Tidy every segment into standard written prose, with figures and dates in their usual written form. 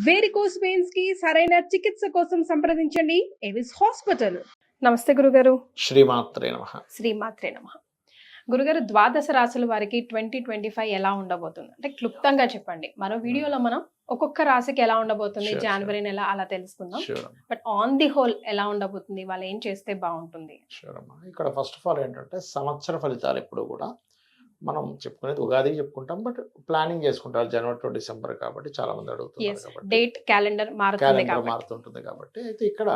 Varicose veins కి సరైన చికిత్స కోసం సంప్రదించండి ఎవిస్ హాస్పిటల్. నమస్తే గురుగారు. శ్రీమాత్రే నమః. శ్రీమాత్రే నమః. గురుగారు, ద్వాదశ రాశుల వారికి 2025 ఎలా ఉండబోతుంది అంటే క్లుప్తంగా చెప్పండి. మరో వీడియోలో మనం ఒక్కొక్క రాశికి ఎలా ఉండబోతుంది, జనవరి నెల అలా తెలుసుకుందాం. బట్ ఆన్ ది హోల్ ఎలా ఉండబోతుంది, వాళ్ళు ఏం చేస్తే బాగుంటుంది? ఇక్కడ ఫస్ట్ ఆఫ్ ఆల్ ఏంటంటే సంవత్సర ఫలితాలు ఎప్పుడు కూడా మనం చెప్పుకునేది ఉగాది చెప్పుకుంటాం, బట్ ప్లానింగ్ చేసుకుంటారు జనవరి టు డిసెంబర్ కాబట్టి చాలా మంది అడుగుతున్నారు కాబట్టి డేట్ క్యాలెండర్ మారుతుంటుంది కాబట్టి అయితే ఇక్కడ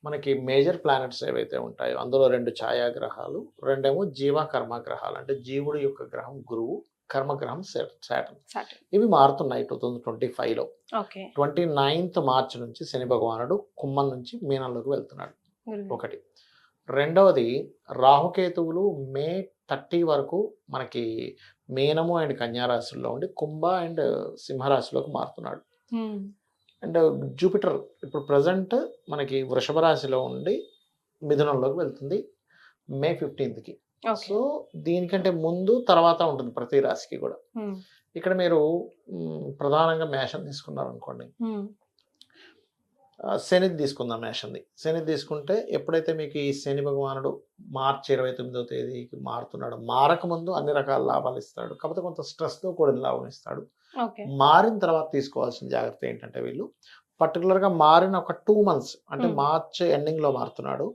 మనకి మేజర్ ప్లానెట్స్ ఏవైతే ఉంటాయో అందులో 2 ఛాయాగ్రహాలు, రెండేమో జీవ కర్మగ్రహాలు. అంటే జీవుడి యొక్క గ్రహం గురువు, కర్మగ్రహం సాటర్న్. ఇవి మారుతున్నాయి 2025లో. 29th మార్చ్ నుంచి శని భగవానుడు కుంభం నుంచి మీనంలోకి వెళ్తున్నాడు. ఒకటి. రెండవది రాహుకేతువులు మే 30 వరకు మనకి మీనము అండ్ కన్యారాశుల్లో ఉండి కుంభ అండ్ సింహరాశిలోకి మారుతున్నాడు. అండ్ జూపిటర్ ఇప్పుడు ప్రజెంట్ మనకి వృషభ రాశిలో ఉండి మిథునంలోకి వెళ్తుంది మే 15కి. సో దీనికంటే ముందు తర్వాత ఉంటుంది ప్రతి రాశికి కూడా. ఇక్కడ మీరు ప్రధానంగా మేషం తీసుకున్నారు అనుకోండి, శని తీసుకుందాం. శని తీసుకుంటే ఎప్పుడైతే మీకు ఈ శని భగవానుడు మార్చి 29వ తేదీకి మారుతున్నాడు, మారకముందు అన్ని రకాల లాభాలు ఇస్తాడు, కాకపోతే కొంత స్ట్రెస్తో కూడిన లాభం ఇస్తాడు. మారిన తర్వాత తీసుకోవాల్సిన జాగ్రత్త ఏంటంటే వీళ్ళు పర్టికులర్గా మారిన ఒక 2 months అంటే మార్చ్ ఎండింగ్లో మారుతున్నాడు,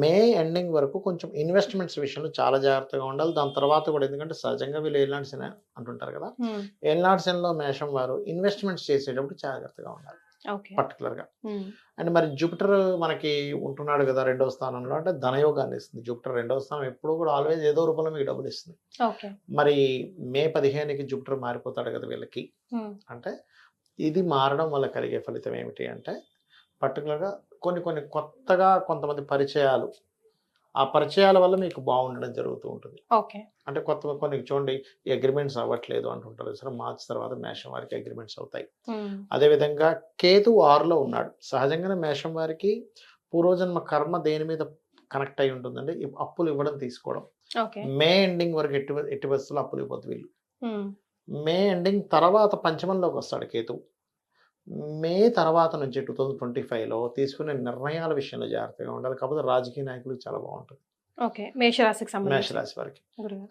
మే ఎండింగ్ వరకు కొంచెం ఇన్వెస్ట్మెంట్స్ విషయంలో చాలా జాగ్రత్తగా ఉండాలి. దాని తర్వాత కూడా ఎందుకంటే సహజంగా వీళ్ళు ఏలినాటి శని అంటుంటారు కదా, ఏలినాటి శనిలో మేషం వారు ఇన్వెస్ట్మెంట్స్ చేసేటప్పుడు జాగ్రత్తగా ఉండాలి పర్టికులర్ గా. అండ్ మరి జూపిటర్ మనకి ఉంటున్నాడు కదా 2వ స్థానంలో, అంటే ధనయోగాన్ని ఇస్తుంది. జూపిటర్ 2వ స్థానం ఎప్పుడు కూడా ఆల్వేస్ ఏదో రూపంలో మీకు డబ్బులు ఇస్తుంది. మరి మే 15కి జూపిటర్ మారిపోతాడు కదా వీళ్ళకి. అంటే ఇది మారడం వల్ల కలిగే ఫలితం ఏమిటి అంటే పర్టికులర్గా కొన్ని కొత్తగా కొంతమంది పరిచయాలు, ఆ పరిచయాల వల్ల మీకు బాగుండడం జరుగుతూ ఉంటుంది. అంటే కొన్ని చూడండి అగ్రిమెంట్స్ అవ్వట్లేదు అంటుంటారు సరే, మార్చి తర్వాత మేషం వారికి అగ్రిమెంట్స్ అవుతాయి. అదేవిధంగా కేతు 6లో ఉన్నాడు. సహజంగానే మేషం వారికి పూర్వజన్మ కర్మ దేని మీద కనెక్ట్ అయి ఉంటుందండి, అప్పులు ఇవ్వడం తీసుకోవడం. మే ఎండింగ్ వరకు ఎట్టి బస్సులో అప్పులు ఇవ్వద్దు వీళ్ళు. మే ఎండింగ్ తర్వాత పంచమంలోకి వస్తాడు కేతు. మే తర్వాత నుంచి 2025లో తీసుకునే నిర్ణయాల విషయంలో జాగ్రత్తగా ఉండాలి. కాకపోతే రాజకీయ నాయకులకు చాలా బాగుంటుంది మేషరాశి వారికి.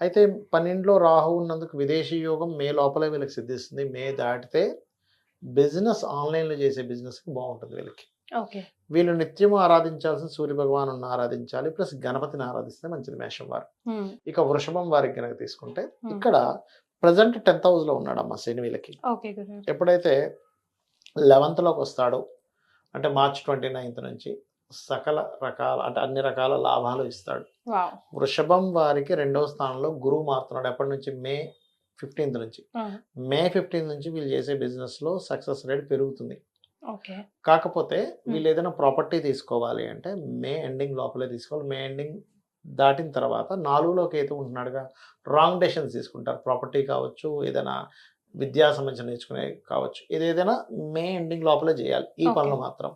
అయితే 12లో రాహు ఉన్నందుకు విదేశీ యోగం మే లోపలే వీళ్ళకి సిద్ధిస్తుంది. మే దాటితే బిజినెస్ ఆన్లైన్లో చేసే బిజినెస్కి బాగుంటుంది వీళ్ళకి. వీళ్ళు నిత్యము ఆరాధించాల్సిన సూర్య భగవాను ఆరాధించాలి, ప్లస్ గణపతిని ఆరాధిస్తే మంచిది మేషం వారు. ఇక వృషభం వారికి కనుక తీసుకుంటే ఇక్కడ ప్రజెంట్ 10th హౌస్లో ఉన్నాడమ్మ శని వీళ్ళకి. ఎప్పుడైతే 11th వస్తాడో అంటే మార్చ్ 29th నుంచి సకల రకాల అంటే అన్ని రకాల లాభాలు ఇస్తాడు. వృషభం వారికి 2వ స్థానంలో గురువు మారుతున్నాడు. ఎప్పటి నుంచి మే 15th నుంచి. మే 15th నుంచి వీళ్ళు చేసే బిజినెస్ లో సక్సెస్ రేట్ పెరుగుతుంది. కాకపోతే వీళ్ళు ఏదైనా ప్రాపర్టీ తీసుకోవాలి అంటే మే ఎండింగ్ లోపలే తీసుకోవాలి. మే ఎండింగ్ దాటిన తర్వాత 4లోకి అయితే ఉంటున్నాడుగా, రాంగ్ డెసిషన్స్ తీసుకుంటారు. ప్రాపర్టీ కావచ్చు, ఏదైనా విద్యా సంబంధించి నేర్చుకునే కావచ్చు, ఏదైనా మే ఎండింగ్ లోపలే చేయాలి ఈ పనులు మాత్రం.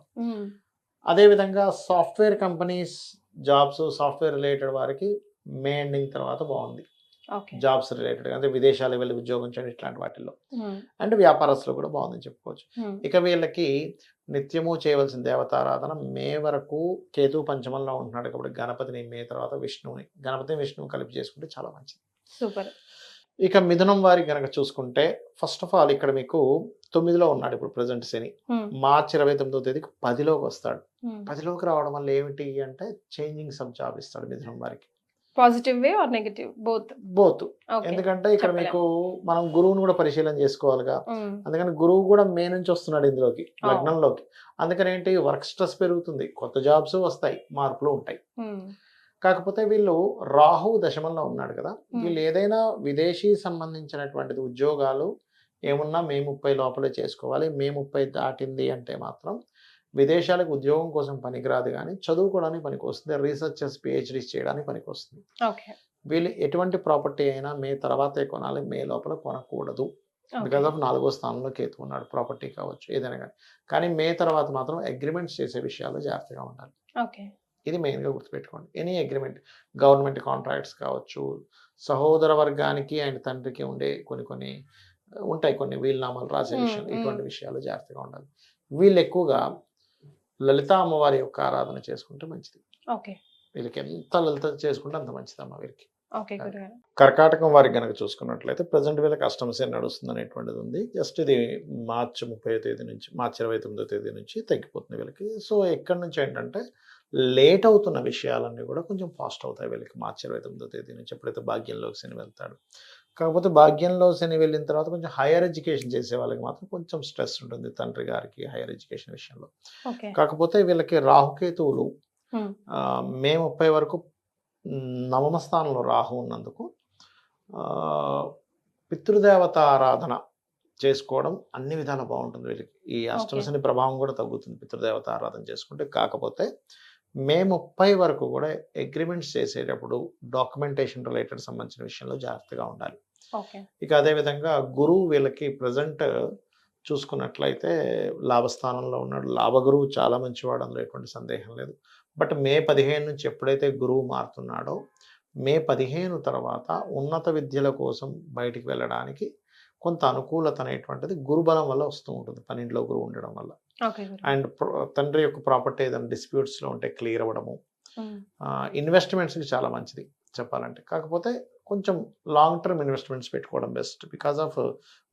అదేవిధంగా software companies jobs, software related వారికి మే ఎండింగ్ తర్వాత బాగుంది. జాబ్స్ రిలేటెడ్ అంటే విదేశాలకు వెళ్ళి ఉద్యోగం చేయడం ఇట్లాంటి వాటిల్లో. అండ్ వ్యాపారస్తులు కూడా బాగుందని చెప్పుకోవచ్చు. ఇక వీళ్ళకి నిత్యము చేయవలసిన దేవతారాధన మే వరకు కేతు పంచమంలో ఉంటున్నాడు కాబట్టి గణపతిని, మే తర్వాత విష్ణువు కలిపి చేసుకుంటే చాలా మంచిది. సూపర్. ఇక మిథునం వారికి కనుక చూసుకుంటే ఫస్ట్ ఆఫ్ ఆల్ ఇక్కడ మీకు 9లో ఉన్నాడు ఇప్పుడు ప్రజెంట్ శని. మార్చి 29వ తేదీకి 10లోకి వస్తాడు. 10లోకి రావడం వల్ల ఏమిటి అంటే చేంజింగ్ సబ్ జాబ్ ఇస్తాడు మిథునం వారికి. Positive way or negative? Both. ఎందుకంటే ఇక్కడ మీకు మనం గురువుని కూడా పరిశీలన చేసుకోవాలిగా. అందుకని గురువు కూడా మే నుంచి వస్తున్నాడు ఇందులోకి, లగ్నంలోకి. అందుకని ఏంటి, వర్క్ స్ట్రెస్ పెరుగుతుంది, కొత్త జాబ్స్ వస్తాయి, మార్పులు ఉంటాయి. కాకపోతే వీళ్ళు రాహు దశమంలో ఉన్నాడు కదా, వీళ్ళు ఏదైనా విదేశీ సంబంధించినటువంటిది ఉద్యోగాలు ఏమున్నా మే 30 లోపలే చేసుకోవాలి. మే 30 దాటింది అంటే మాత్రం విదేశాలకు ఉద్యోగం కోసం పనికిరాదు, కానీ చదువుకోవడానికి పనికి వస్తుంది, రీసెర్చెస్ పిహెచ్డీస్ చేయడానికి పనికి వస్తుంది. వీళ్ళు ఎటువంటి ప్రాపర్టీ అయినా మే తర్వాతే కొనాలి, మే లోపల కొనకూడదు. బికాస్ ఆఫ్ 4వ స్థానంలో కేతు ఉన్నాడు. ప్రాపర్టీ కావచ్చు ఏదైనా కానీ మే తర్వాత మాత్రం అగ్రిమెంట్స్ చేసే విషయాలు జాగ్రత్తగా ఉండాలి. ఇది మెయిన్గా గుర్తుపెట్టుకోండి. ఎనీ అగ్రిమెంట్, గవర్నమెంట్ కాంట్రాక్ట్స్ కావచ్చు, సహోదర వర్గానికి అండ్ తండ్రికి ఉండే కొన్ని ఉంటాయి కొన్ని వీలునామాలు రాసే విషయాలు, ఇటువంటి విషయాలు జాగ్రత్తగా ఉండాలి. వీళ్ళు ఎక్కువగా లలితా అమ్మవారి యొక్క ఆరాధన చేసుకుంటే మంచిది. ఓకే. వీళ్ళకి ఎంత లలిత చేసుకుంటే అంత మంచిదమ్మా వీరికి. ఓకే గురుగారు. కర్కాటకం వారికి గనక చూసుకున్నట్లయితే ప్రజెంట్ వీళ్ళకి అష్టమ శని నడుస్తుంది అనేటువంటిది ఉంది. జస్ట్ ఇది మార్చి 30వ తేదీ నుంచి, మార్చి 29వ తేదీ నుంచి తగ్గిపోతుంది వీళ్ళకి. సో ఎక్కడి నుంచి ఏంటంటే లేట్ అవుతున్న విషయాలన్నీ కూడా కొంచెం ఫాస్ట్ అవుతాయి వీళ్ళకి మార్చి 29వ తేదీ నుంచి, ఎప్పుడైతే భాగ్యంలోకి శని వెళ్తాడు. కాకపోతే భాగ్యంలో శని వెళ్ళిన తర్వాత కొంచెం హైయర్ ఎడ్యుకేషన్ చేసే వాళ్ళకి మాత్రం కొంచెం స్ట్రెస్ ఉంటుంది తండ్రి గారికి హైయర్ ఎడ్యుకేషన్ విషయంలో. కాకపోతే వీళ్ళకి రాహుకేతువులు మే 30 వరకు నవమ స్థానంలో రాహు ఉన్నందుకు పితృదేవత ఆరాధన చేసుకోవడం అన్ని విధాలా బాగుంటుంది వీళ్ళకి. ఈ అష్టమ శని ప్రభావం కూడా తగ్గుతుంది పితృదేవత ఆరాధన చేసుకుంటే. కాకపోతే మే 30 వరకు కూడా అగ్రిమెంట్స్ చేసేటప్పుడు డాక్యుమెంటేషన్ రిలేటెడ్ సంబంధించిన విషయంలో జాగ్రత్తగా ఉండాలి. ఇక అదేవిధంగా గురువు వీళ్ళకి ప్రజెంట్ చూసుకున్నట్లయితే లాభస్థానంలో ఉన్నాడు. లాభగురువు చాలా మంచివాడు, అందులో ఎటువంటి సందేహం లేదు. బట్ మే 15 నుంచి ఎప్పుడైతే గురువు మారుతున్నాడో మే 15 తర్వాత ఉన్నత విద్యల కోసం బయటికి వెళ్ళడానికి కొంత అనుకూలత అనేటువంటిది గురుబలం వల్ల వస్తూ ఉంటుంది, 12లో గురువు ఉండడం వల్ల. అండ్ తండ్రి యొక్క ప్రాపర్టీ ఏదైనా డిస్ప్యూట్స్లో ఉంటే క్లియర్ అవ్వడము, ఇన్వెస్ట్మెంట్స్కి చాలా మంచిది చెప్పాలంటే. కాకపోతే కొంచెం లాంగ్ టర్మ్ ఇన్వెస్ట్మెంట్స్ పెట్టుకోవడం బెస్ట్, బికాస్ ఆఫ్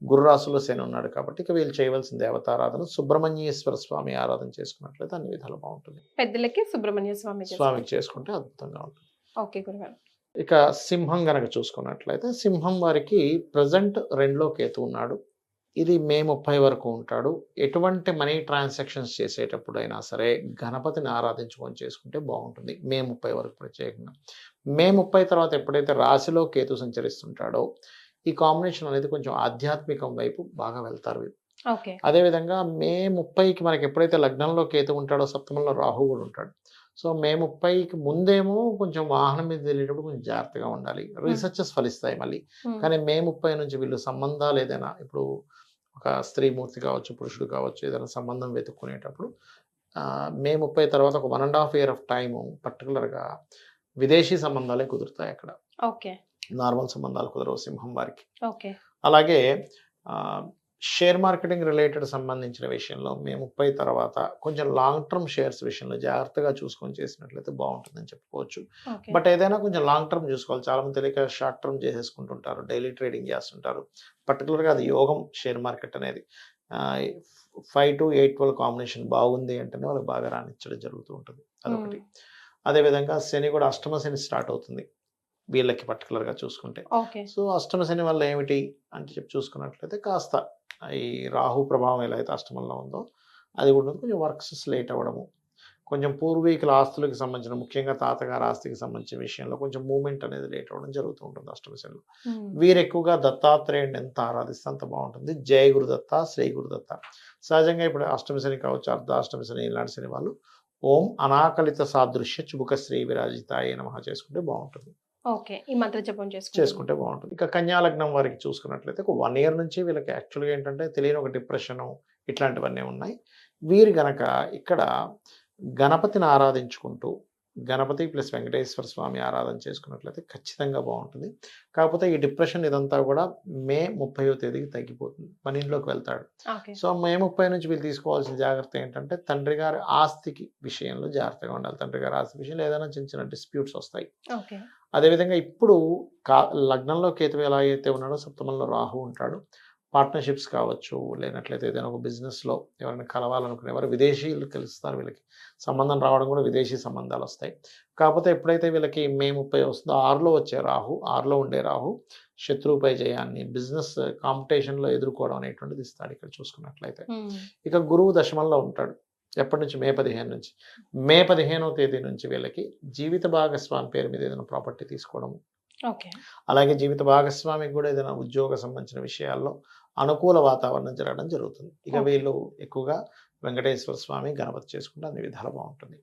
గురు రాశిలో శని ఉన్నాడు కాబట్టి. ఇక వీళ్ళు చేయవలసిన దేవతారాధన సుబ్రహ్మణ్యేశ్వర స్వామి ఆరాధన చేసుకున్నట్లయితే అన్ని విధాలు బాగుంటుంది. పెద్దలకి సుబ్రహ్మణ్య స్వామికి చేసుకుంటే అద్భుతంగా ఉంటుంది. ఓకే గురుగారు. ఇక సింహం గనక చూసుకున్నట్లయితే సింహం వారికి ప్రజెంట్ 2లో కేతు ఉన్నాడు. ఇది మే 30 వరకు ఉంటాడు. ఎటువంటి మనీ ట్రాన్సాక్షన్స్ చేసేటప్పుడైనా సరే గణపతిని ఆరాధించుకొని చేసుకుంటే బాగుంటుంది మే 30 వరకు ప్రత్యేకంగా. మే 30 తర్వాత ఎప్పుడైతే రాశిలో కేతు సంచరిస్తుంటాడో ఈ కాంబినేషన్ అనేది కొంచెం ఆధ్యాత్మికం వైపు బాగా వెళ్తారు. అదేవిధంగా మే 30కి మనకి ఎప్పుడైతే లగ్నంలో కేతు ఉంటాడో సప్తమంలో రాహు కూడా ఉంటాడు. సో మే 30కి ముందేమో కొంచెం వాహనం మీద వెళ్ళేటప్పుడు కొంచెం జాగ్రత్తగా ఉండాలి, రీసెర్చెస్ ఫలిస్తాయి మళ్ళీ. కానీ మే 30 నుంచి వీళ్ళు సంబంధాలు ఏదైనా, ఇప్పుడు ఒక స్త్రీమూర్తి కావచ్చు, పురుషుడు కావచ్చు, ఏదైనా సంబంధం వెతుక్కునేటప్పుడు మే 30 తర్వాత ఒక 1.5 year ఆఫ్ టైము పర్టికులర్గా విదేశీ సంబంధాలే కుదురుతాయి అక్కడ. నార్మల్ సంబంధాలు కుదరవు సింహం వారికి. అలాగే షేర్ మార్కెటింగ్ రిలేటెడ్ సంబంధించిన విషయంలో మే 30 తర్వాత కొంచెం లాంగ్ టర్మ్ షేర్స్ విషయంలో జాగ్రత్తగా చూసుకొని చేసినట్లయితే బాగుంటుందని చెప్పుకోవచ్చు. బట్ ఏదైనా కొంచెం లాంగ్ టర్మ్ చూసుకోవాలి. చాలా మంది తెలియక షార్ట్ టర్మ్ చేసేసుకుంటుంటారు, డైలీ ట్రేడింగ్ చేస్తుంటారు. పర్టికులర్గా అది యోగం షేర్ మార్కెట్ అనేది 5 to 8-12 కాంబినేషన్ బాగుంది అంటేనే వాళ్ళకి బాగా రాణించడం జరుగుతూ ఉంటుంది, అదొకటి. అదేవిధంగా శని కూడా అష్టమ శని స్టార్ట్ అవుతుంది వీళ్ళకి పర్టికులర్గా చూసుకుంటే. సో అష్టమ శని వల్ల ఏమిటి అంటే చూసుకున్నట్లయితే కాస్త ఈ రాహు ప్రభావం ఎలా అయితే అష్టమంలో ఉందో అది కూడా కొంచెం వర్క్స్ లేట్ అవ్వడము, కొంచెం పూర్వీకుల ఆస్తులకు సంబంధించిన, ముఖ్యంగా తాతగారి ఆస్తికి సంబంధించిన విషయంలో కొంచెం మూవ్మెంట్ అనేది లేట్ అవ్వడం జరుగుతూ ఉంటుంది అష్టమ శనిలో. వీరు ఎక్కువగా దత్తాత్రేయుడిని ఎంత ఆరాధిస్తే అంత బాగుంటుంది. జయ గురుదత్త, శ్రీ గురుదత్త. సహజంగా ఇప్పుడు అష్టమ శని కావచ్చు, అర్ధాష్టమ శని, ఇలాంటి శని వాళ్ళు ఓం అనాకలిత సాదృశ్య చుబుక శ్రీ విరాజితాయ నమః చేసుకుంటే బాగుంటుంది. ఈ మంత్ర జపం చేసుకుంటే బాగుంటుంది. ఇక కన్యా లగ్నం వారికి చూసుకున్నట్లయితే ఒక 1 year నుంచి వీళ్ళకి యాక్చువల్గా ఏంటంటే తెలియని ఒక డిప్రెషను ఇట్లాంటివన్నీ ఉన్నాయి. వీరు గనక ఇక్కడ గణపతిని ఆరాధించుకుంటూ గణపతి ప్లస్ వెంకటేశ్వర స్వామి ఆరాధన చేసుకున్నట్లయితే ఖచ్చితంగా బాగుంటుంది. కాకపోతే ఈ డిప్రెషన్ ఇదంతా కూడా మే 30వ తేదీకి తగ్గిపోతుంది, పనిలోకి వెళ్తాడు. సో మే 30 నుంచి వీళ్ళు తీసుకోవాల్సిన జాగ్రత్త ఏంటంటే తండ్రి గారి ఆస్తికి విషయంలో జాగ్రత్తగా ఉండాలి. తండ్రి గారి ఆస్తి విషయంలో ఏదైనా చిన్న చిన్న డిస్ప్యూట్స్ వస్తాయి. అదేవిధంగా ఇప్పుడు లగ్నంలో కేతు ఎలా అయితే ఉన్నాడో సప్తమంలో రాహు ఉంటాడు. పార్ట్నర్షిప్స్ కావచ్చు, లేనట్లయితే ఏదైనా ఒక బిజినెస్లో ఎవరైనా కలవాలనుకునేవారు విదేశీయులు కలుస్తారు. వీళ్ళకి సంబంధం రావడం కూడా విదేశీ సంబంధాలు వస్తాయి. కాకపోతే ఎప్పుడైతే వీళ్ళకి మే 30 వస్తుందో 6లో వచ్చే రాహు, 6లో ఉండే రాహు శత్రువుపై జయాన్ని, బిజినెస్ కాంపిటీషన్లో ఎదుర్కోవడం అనేటువంటిది ఇస్తాడు ఇక్కడ చూసుకున్నట్లయితే. ఇక గురువు దశమంలో ఉంటాడు. ఎప్పటి నుంచి? మే 15 నుంచి. మే 15వ తేదీ నుంచి వీళ్ళకి జీవిత భాగస్వామి పేరు మీద ఏదైనా ప్రాపర్టీ తీసుకోవడము, అలాగే జీవిత భాగస్వామికి కూడా ఏదైనా ఉద్యోగ సంబంధించిన విషయాల్లో అనుకూల వాతావరణం జరగడం జరుగుతుంది. ఇక వీళ్ళు ఎక్కువగా వెంకటేశ్వర స్వామి, గణపతి చేసుకుంటే అన్ని విధాలు బాగుంటుంది.